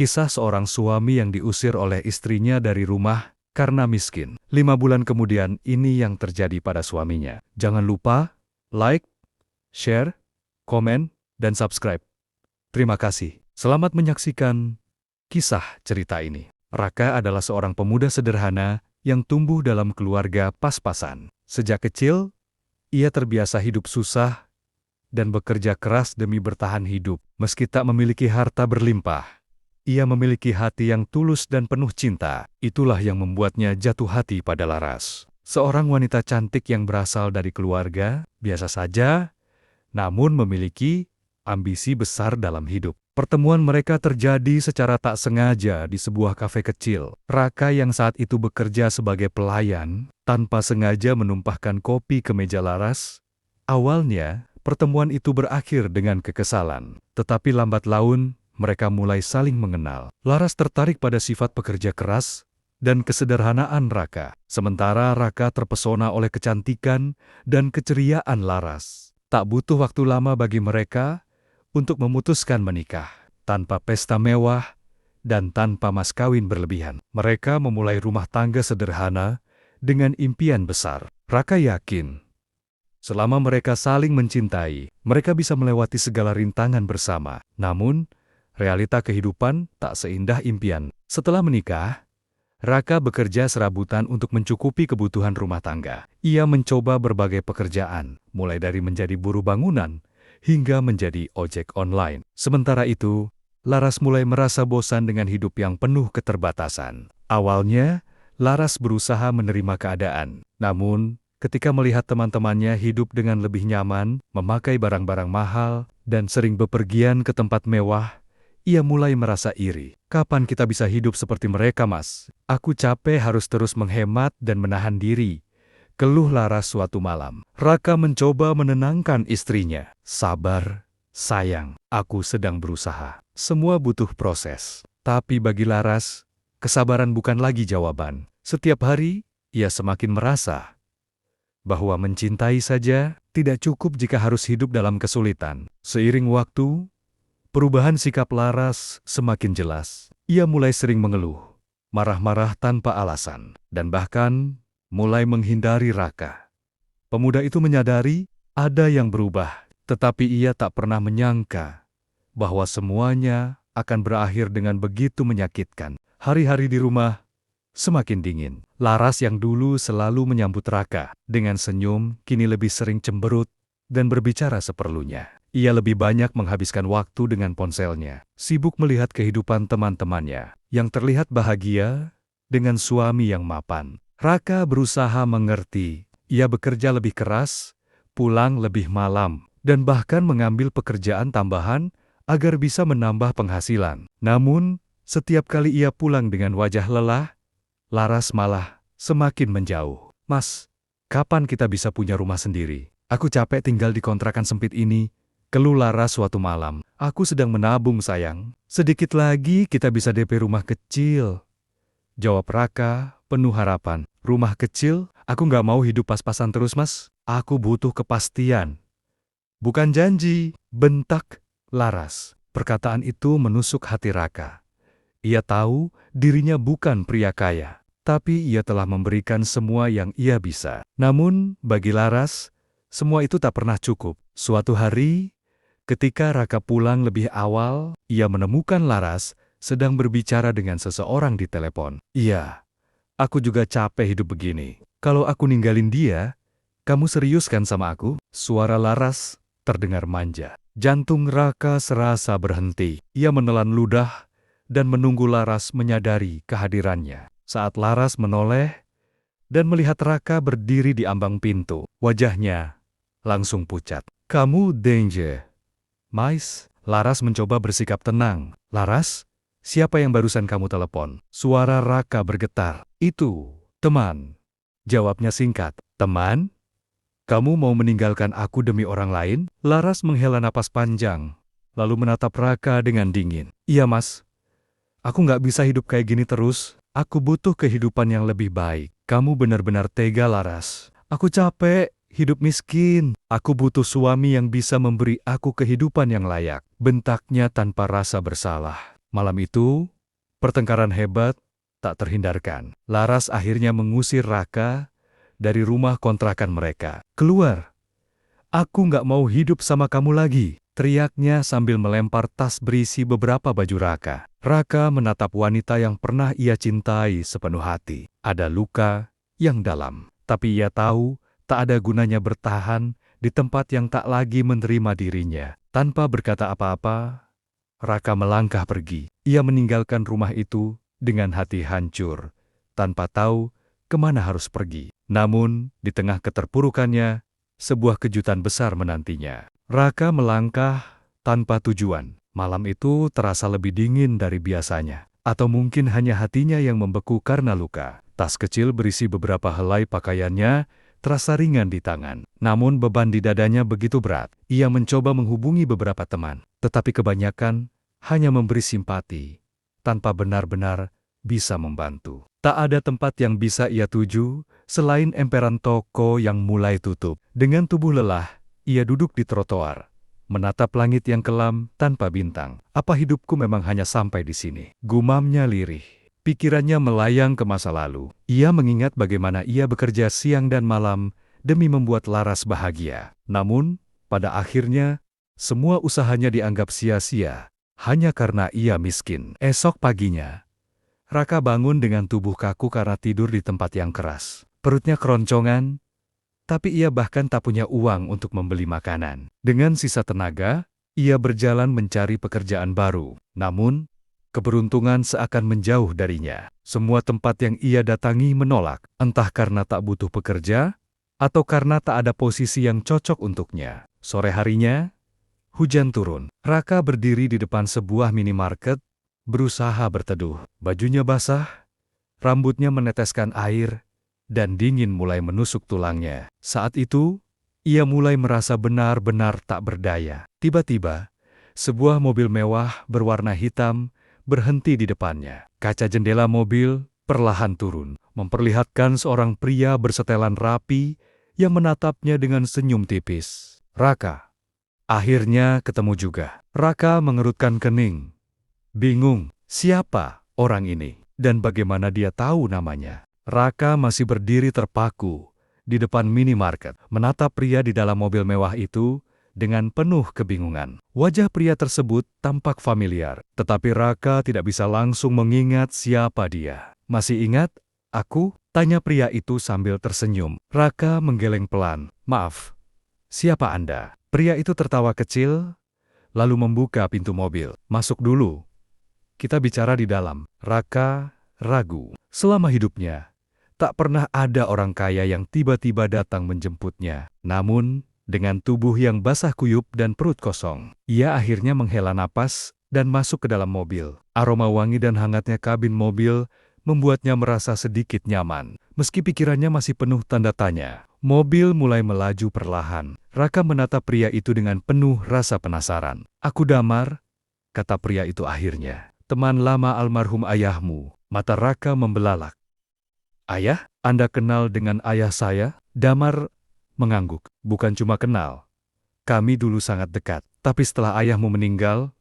Kisah seorang suami yang diusir oleh istrinya dari rumah karena miskin. 5 bulan kemudian ini yang terjadi pada suaminya. Jangan lupa like, share, komen, dan subscribe. Terima kasih. Selamat menyaksikan kisah cerita ini. Raka adalah seorang pemuda sederhana yang tumbuh dalam keluarga pas-pasan. Sejak kecil, ia terbiasa hidup susah dan bekerja keras demi bertahan hidup. Meski tak memiliki harta berlimpah, ia memiliki hati yang tulus dan penuh cinta. Itulah yang membuatnya jatuh hati pada Laras. Seorang wanita cantik yang berasal dari keluarga biasa saja, namun memiliki ambisi besar dalam hidup. Pertemuan mereka terjadi secara tak sengaja di sebuah kafe kecil. Raka yang saat itu bekerja sebagai pelayan, tanpa sengaja menumpahkan kopi ke meja Laras. Awalnya, pertemuan itu berakhir dengan kekesalan. Tetapi lambat laun, mereka mulai saling mengenal. Laras tertarik pada sifat pekerja keras dan kesederhanaan Raka. Sementara Raka terpesona oleh kecantikan dan keceriaan Laras. Tak butuh waktu lama bagi mereka untuk memutuskan menikah. Tanpa pesta mewah dan tanpa mas kawin berlebihan. Mereka memulai rumah tangga sederhana dengan impian besar. Raka yakin, selama mereka saling mencintai, mereka bisa melewati segala rintangan bersama. Namun, realita kehidupan tak seindah impian. Setelah menikah, Raka bekerja serabutan untuk mencukupi kebutuhan rumah tangga. Ia mencoba berbagai pekerjaan, mulai dari menjadi buruh bangunan hingga menjadi ojek online. Sementara itu, Laras mulai merasa bosan dengan hidup yang penuh keterbatasan. Awalnya, Laras berusaha menerima keadaan. Namun, ketika melihat teman-temannya hidup dengan lebih nyaman, memakai barang-barang mahal, dan sering bepergian ke tempat mewah, ia mulai merasa iri. Kapan kita bisa hidup seperti mereka, Mas? Aku capek harus terus menghemat dan menahan diri, keluh Laras suatu malam. Raka mencoba menenangkan istrinya. Sabar, sayang, aku sedang berusaha. Semua butuh proses. Tapi bagi Laras, kesabaran bukan lagi jawaban. Setiap hari, ia semakin merasa bahwa mencintai saja tidak cukup jika harus hidup dalam kesulitan. Seiring waktu, perubahan sikap Laras semakin jelas. Ia mulai sering mengeluh, marah-marah tanpa alasan, dan bahkan mulai menghindari Raka. Pemuda itu menyadari ada yang berubah, tetapi ia tak pernah menyangka bahwa semuanya akan berakhir dengan begitu menyakitkan. Hari-hari di rumah semakin dingin. Laras yang dulu selalu menyambut Raka dengan senyum, kini lebih sering cemberut dan berbicara seperlunya. Ia lebih banyak menghabiskan waktu dengan ponselnya, sibuk melihat kehidupan teman-temannya yang terlihat bahagia dengan suami yang mapan. Raka berusaha mengerti. Ia bekerja lebih keras, pulang lebih malam, dan bahkan mengambil pekerjaan tambahan agar bisa menambah penghasilan. Namun, setiap kali ia pulang dengan wajah lelah, Laras malah semakin menjauh. Mas, kapan kita bisa punya rumah sendiri? Aku capek tinggal di kontrakan sempit ini, keluh Laras suatu malam. Aku sedang menabung, sayang. Sedikit lagi kita bisa DP rumah kecil, jawab Raka penuh harapan. Rumah kecil? Aku nggak mau hidup pas-pasan terus, Mas. Aku butuh kepastian. Bukan janji, bentak Laras. Perkataan itu menusuk hati Raka. Ia tahu dirinya bukan pria kaya, tapi ia telah memberikan semua yang ia bisa. Namun, bagi Laras, semua itu tak pernah cukup. Suatu hari, ketika Raka pulang lebih awal, ia menemukan Laras sedang berbicara dengan seseorang di telepon. Iya, aku juga capek hidup begini. Kalau aku ninggalin dia, kamu serius kan sama aku? Suara Laras terdengar manja. Jantung Raka serasa berhenti. Ia menelan ludah dan menunggu Laras menyadari kehadirannya. Saat Laras menoleh dan melihat Raka berdiri di ambang pintu, wajahnya langsung pucat. Kamu danger, Mais. Laras mencoba bersikap tenang. Laras? Siapa yang barusan kamu telepon? Suara Raka bergetar. Itu, teman. Jawabnya singkat. Teman? Kamu mau meninggalkan aku demi orang lain? Laras menghela napas panjang, lalu menatap Raka dengan dingin. Iya, Mas. Aku nggak bisa hidup kayak gini terus. Aku butuh kehidupan yang lebih baik. Kamu benar-benar tega, Laras. Aku capek hidup miskin. Aku butuh suami yang bisa memberi aku kehidupan yang layak. Bentaknya tanpa rasa bersalah. Malam itu, pertengkaran hebat tak terhindarkan. Laras akhirnya mengusir Raka dari rumah kontrakan mereka. "Keluar! Aku nggak mau hidup sama kamu lagi!" teriaknya sambil melempar tas berisi beberapa baju Raka. Raka menatap wanita yang pernah ia cintai sepenuh hati. Ada luka yang dalam, tapi ia tahu tak ada gunanya bertahan di tempat yang tak lagi menerima dirinya. Tanpa berkata apa-apa, Raka melangkah pergi. Ia meninggalkan rumah itu dengan hati hancur, tanpa tahu kemana harus pergi. Namun, di tengah keterpurukannya, sebuah kejutan besar menantinya. Raka melangkah tanpa tujuan. Malam itu terasa lebih dingin dari biasanya. Atau mungkin hanya hatinya yang membeku karena luka. Tas kecil berisi beberapa helai pakaiannya terasa ringan di tangan. Namun beban di dadanya begitu berat. Ia mencoba menghubungi beberapa teman, tetapi kebanyakan hanya memberi simpati, tanpa benar-benar bisa membantu. Tak ada tempat yang bisa ia tuju selain emperan toko yang mulai tutup. Dengan tubuh lelah, ia duduk di trotoar, menatap langit yang kelam tanpa bintang. "Apa hidupku memang hanya sampai di sini?" gumamnya lirih. Pikirannya melayang ke masa lalu. Ia mengingat bagaimana ia bekerja siang dan malam demi membuat Laras bahagia. Namun, pada akhirnya, semua usahanya dianggap sia-sia hanya karena ia miskin. Esok paginya, Raka bangun dengan tubuh kaku karena tidur di tempat yang keras. Perutnya keroncongan, tapi ia bahkan tak punya uang untuk membeli makanan. Dengan sisa tenaga, ia berjalan mencari pekerjaan baru. Namun, keberuntungan seakan menjauh darinya. Semua tempat yang ia datangi menolak, entah karena tak butuh pekerja, atau karena tak ada posisi yang cocok untuknya. Sore harinya, hujan turun. Raka berdiri di depan sebuah minimarket, berusaha berteduh. Bajunya basah, rambutnya meneteskan air, dan dingin mulai menusuk tulangnya. Saat itu, ia mulai merasa benar-benar tak berdaya. Tiba-tiba, sebuah mobil mewah berwarna hitam berhenti di depannya. Kaca jendela mobil perlahan turun, memperlihatkan seorang pria bersetelan rapi yang menatapnya dengan senyum tipis. "Raka." Akhirnya ketemu juga. Raka mengerutkan kening. Bingung, siapa orang ini? Dan bagaimana dia tahu namanya? Raka masih berdiri terpaku di depan minimarket, menatap pria di dalam mobil mewah itu dengan penuh kebingungan. Wajah pria tersebut tampak familiar, tetapi Raka tidak bisa langsung mengingat siapa dia. "Masih ingat aku?" tanya pria itu sambil tersenyum. Raka menggeleng pelan. "Maaf, siapa Anda?" Pria itu tertawa kecil, lalu membuka pintu mobil. "Masuk dulu. Kita bicara di dalam." Raka ragu. Selama hidupnya, tak pernah ada orang kaya yang tiba-tiba datang menjemputnya. Namun, dengan tubuh yang basah kuyup dan perut kosong, ia akhirnya menghela napas dan masuk ke dalam mobil. Aroma wangi dan hangatnya kabin mobil membuatnya merasa sedikit nyaman. Meski pikirannya masih penuh tanda tanya, mobil mulai melaju perlahan. Raka menatap pria itu dengan penuh rasa penasaran. "Aku Damar," kata pria itu akhirnya. "Teman lama almarhum ayahmu." Mata Raka membelalak. "Ayah? Anda kenal dengan ayah saya?" Damar mengangguk. "Bukan cuma kenal. Kami dulu sangat dekat. Tapi setelah ayahmu meninggal,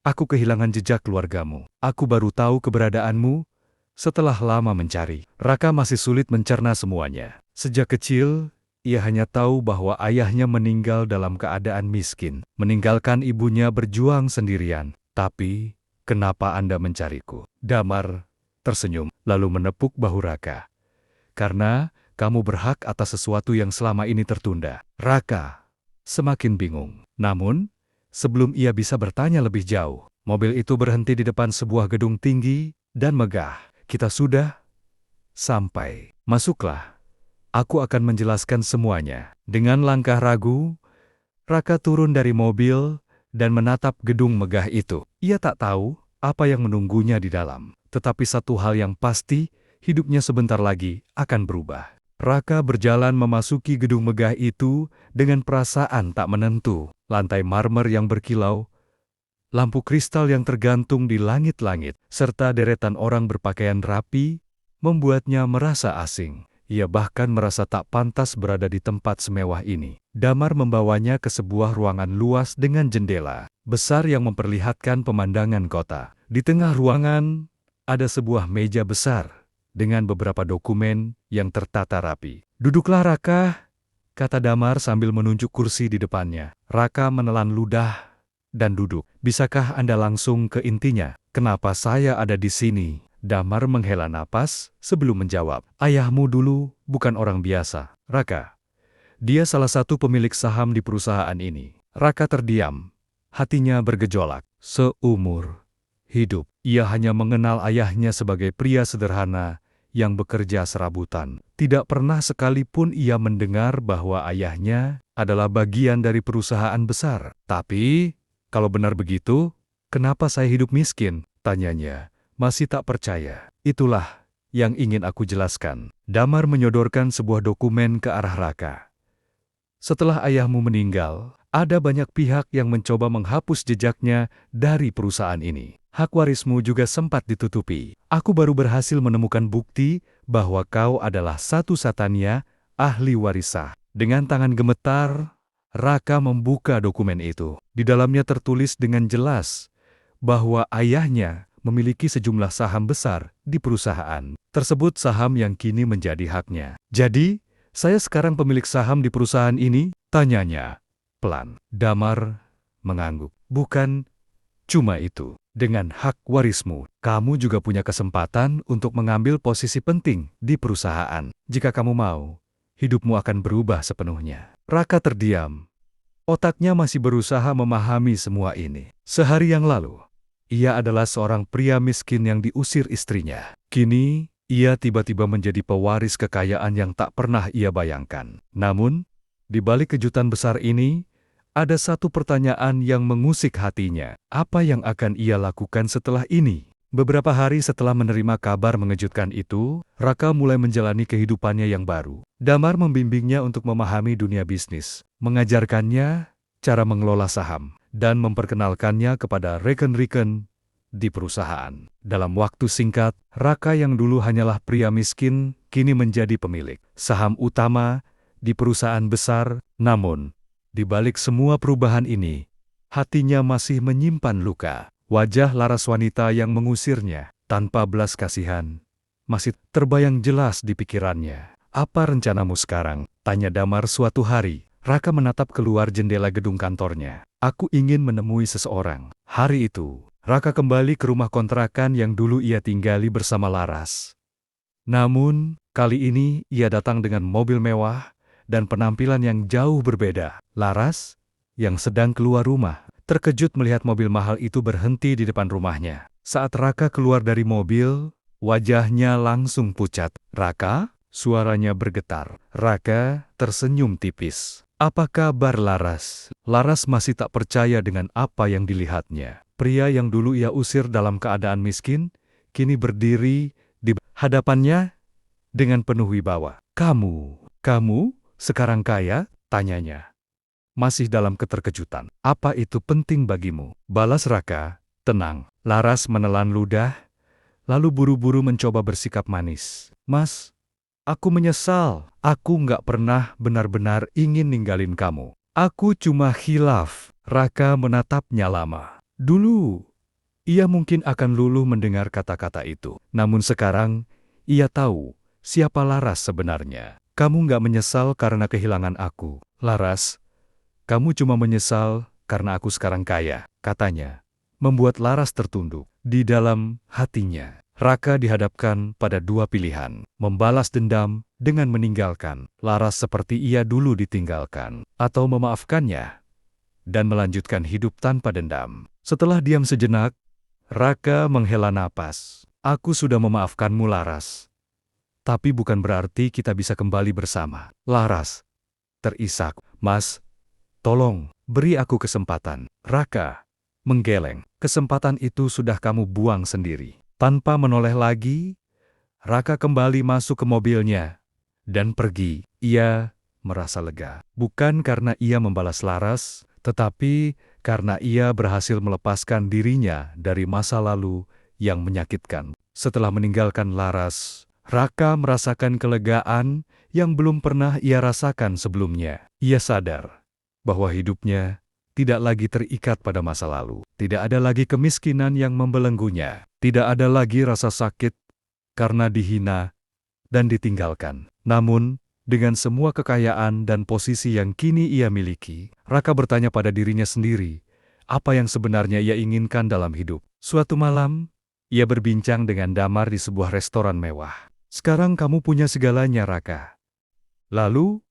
aku kehilangan jejak keluargamu. Aku baru tahu keberadaanmu setelah lama mencari." Raka masih sulit mencerna semuanya. Sejak kecil, ia hanya tahu bahwa ayahnya meninggal dalam keadaan miskin, meninggalkan ibunya berjuang sendirian. "Tapi, kenapa Anda mencariku?" Damar tersenyum, lalu menepuk bahu Raka. "Karena kamu berhak atas sesuatu yang selama ini tertunda." Raka semakin bingung. Namun, sebelum ia bisa bertanya lebih jauh, mobil itu berhenti di depan sebuah gedung tinggi dan megah. "Kita sudah sampai. Masuklah. Aku akan menjelaskan semuanya." Dengan langkah ragu, Raka turun dari mobil dan menatap gedung megah itu. Ia tak tahu apa yang menunggunya di dalam. Tetapi satu hal yang pasti, hidupnya sebentar lagi akan berubah. Raka berjalan memasuki gedung megah itu dengan perasaan tak menentu. Lantai marmer yang berkilau, lampu kristal yang tergantung di langit-langit, serta deretan orang berpakaian rapi, membuatnya merasa asing. Ia bahkan merasa tak pantas berada di tempat semewah ini. Damar membawanya ke sebuah ruangan luas dengan jendela besar yang memperlihatkan pemandangan kota. Di tengah ruangan, ada sebuah meja besar dengan beberapa dokumen yang tertata rapi. "Duduklah, Raka," kata Damar sambil menunjuk kursi di depannya. Raka menelan ludah dan duduk. "Bisakah Anda langsung ke intinya? Kenapa saya ada di sini?" Damar menghela napas sebelum menjawab. "Ayahmu dulu bukan orang biasa, Raka. Dia salah satu pemilik saham di perusahaan ini." Raka terdiam. Hatinya bergejolak. Seumur hidup, ia hanya mengenal ayahnya sebagai pria sederhana yang bekerja serabutan. Tidak pernah sekalipun ia mendengar bahwa ayahnya adalah bagian dari perusahaan besar. "Tapi, kalau benar begitu, kenapa saya hidup miskin?" tanyanya. Masih tak percaya. "Itulah yang ingin aku jelaskan." Damar menyodorkan sebuah dokumen ke arah Raka. "Setelah ayahmu meninggal, ada banyak pihak yang mencoba menghapus jejaknya dari perusahaan ini. Hak warismu juga sempat ditutupi. Aku baru berhasil menemukan bukti bahwa kau adalah satu-satunya ahli waris sah." Dengan tangan gemetar, Raka membuka dokumen itu. Di dalamnya tertulis dengan jelas bahwa ayahnya memiliki sejumlah saham besar di perusahaan tersebut, saham yang kini menjadi haknya. "Jadi, saya sekarang pemilik saham di perusahaan ini?" tanyanya pelan. Damar mengangguk. "Bukan cuma itu. Dengan hak warismu, kamu juga punya kesempatan untuk mengambil posisi penting di perusahaan. Jika kamu mau, hidupmu akan berubah sepenuhnya." Raka terdiam. Otaknya masih berusaha memahami semua ini. Sehari yang lalu, ia adalah seorang pria miskin yang diusir istrinya. Kini, ia tiba-tiba menjadi pewaris kekayaan yang tak pernah ia bayangkan. Namun, di balik kejutan besar ini, ada satu pertanyaan yang mengusik hatinya. Apa yang akan ia lakukan setelah ini? Beberapa hari setelah menerima kabar mengejutkan itu, Raka mulai menjalani kehidupannya yang baru. Damar membimbingnya untuk memahami dunia bisnis, mengajarkannya cara mengelola saham, dan memperkenalkannya kepada rekan-rekan di perusahaan. Dalam waktu singkat, Raka yang dulu hanyalah pria miskin, kini menjadi pemilik saham utama di perusahaan besar. Namun, di balik semua perubahan ini, hatinya masih menyimpan luka. Wajah laras wanita yang mengusirnya tanpa belas kasihan masih terbayang jelas di pikirannya. "Apa rencanamu sekarang?" tanya Damar suatu hari. Raka menatap keluar jendela gedung kantornya. "Aku ingin menemui seseorang." Hari itu, Raka kembali ke rumah kontrakan yang dulu ia tinggali bersama Laras. Namun, kali ini ia datang dengan mobil mewah dan penampilan yang jauh berbeda. Laras, yang sedang keluar rumah, terkejut melihat mobil mahal itu berhenti di depan rumahnya. Saat Raka keluar dari mobil, wajahnya langsung pucat. "Raka?" suaranya bergetar. Raka tersenyum tipis. "Apa kabar, Laras?" Laras masih tak percaya dengan apa yang dilihatnya. Pria yang dulu ia usir dalam keadaan miskin, kini berdiri di hadapannya dengan penuh wibawa. Kamu sekarang kaya?" tanyanya. Masih dalam keterkejutan. "Apa itu penting bagimu?" balas Raka, tenang. Laras menelan ludah, lalu buru-buru mencoba bersikap manis. "Mas, aku menyesal. Aku nggak pernah benar-benar ingin ninggalin kamu. Aku cuma khilaf." Raka menatapnya lama. Dulu, ia mungkin akan luluh mendengar kata-kata itu. Namun sekarang, ia tahu siapa Laras sebenarnya. "Kamu nggak menyesal karena kehilangan aku, Laras. Kamu cuma menyesal karena aku sekarang kaya," katanya. Membuat Laras tertunduk. Di dalam hatinya, Raka dihadapkan pada dua pilihan. Membalas dendam dengan meninggalkan Laras seperti ia dulu ditinggalkan, atau memaafkannya dan melanjutkan hidup tanpa dendam. Setelah diam sejenak, Raka menghela napas. "Aku sudah memaafkanmu, Laras. Tapi bukan berarti kita bisa kembali bersama." Laras terisak. "Mas, tolong, beri aku kesempatan." Raka menggeleng. "Kesempatan itu sudah kamu buang sendiri." Tanpa menoleh lagi, Raka kembali masuk ke mobilnya dan pergi. Ia merasa lega. Bukan karena ia membalas Laras, tetapi karena ia berhasil melepaskan dirinya dari masa lalu yang menyakitkan. Setelah meninggalkan Laras, Raka merasakan kelegaan yang belum pernah ia rasakan sebelumnya. Ia sadar bahwa hidupnya tidak lagi terikat pada masa lalu. Tidak ada lagi kemiskinan yang membelenggunya. Tidak ada lagi rasa sakit karena dihina dan ditinggalkan. Namun, dengan semua kekayaan dan posisi yang kini ia miliki, Raka bertanya pada dirinya sendiri, apa yang sebenarnya ia inginkan dalam hidup. Suatu malam, ia berbincang dengan Damar di sebuah restoran mewah. Sekarang kamu punya segalanya, Raka. Lalu,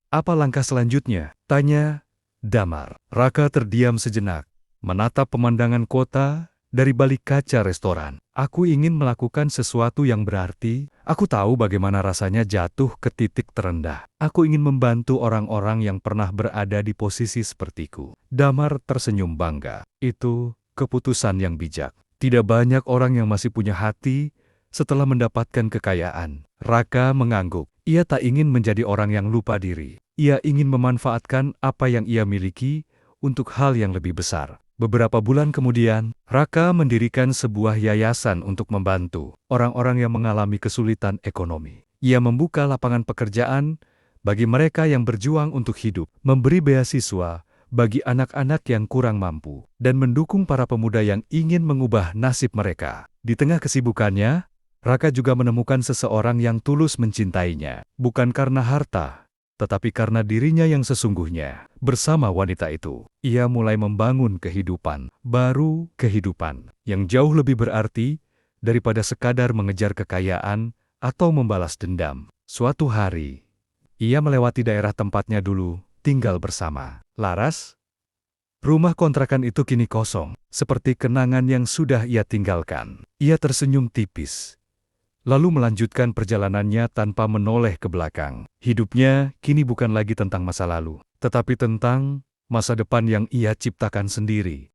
apa langkah selanjutnya? Tanya Damar. Raka terdiam sejenak, menatap pemandangan kota dari balik kaca restoran. Aku ingin melakukan sesuatu yang berarti. Aku tahu bagaimana rasanya jatuh ke titik terendah. Aku ingin membantu orang-orang yang pernah berada di posisi sepertiku. Damar tersenyum bangga. Itu keputusan yang bijak. Tidak banyak orang yang masih punya hati setelah mendapatkan kekayaan. Raka mengangguk. Ia tak ingin menjadi orang yang lupa diri. Ia ingin memanfaatkan apa yang ia miliki untuk hal yang lebih besar. Beberapa bulan kemudian, Raka mendirikan sebuah yayasan untuk membantu orang-orang yang mengalami kesulitan ekonomi. Ia membuka lapangan pekerjaan bagi mereka yang berjuang untuk hidup, memberi beasiswa bagi anak-anak yang kurang mampu, dan mendukung para pemuda yang ingin mengubah nasib mereka. Di tengah kesibukannya, Raka juga menemukan seseorang yang tulus mencintainya, bukan karena harta, tetapi karena dirinya yang sesungguhnya. Bersama wanita itu, ia mulai membangun kehidupan baru, kehidupan yang jauh lebih berarti daripada sekadar mengejar kekayaan atau membalas dendam. Suatu hari, ia melewati daerah tempatnya dulu tinggal bersama Laras. Rumah kontrakan itu kini kosong, seperti kenangan yang sudah ia tinggalkan. Ia tersenyum tipis, lalu melanjutkan perjalanannya tanpa menoleh ke belakang. Hidupnya kini bukan lagi tentang masa lalu, tetapi tentang masa depan yang ia ciptakan sendiri.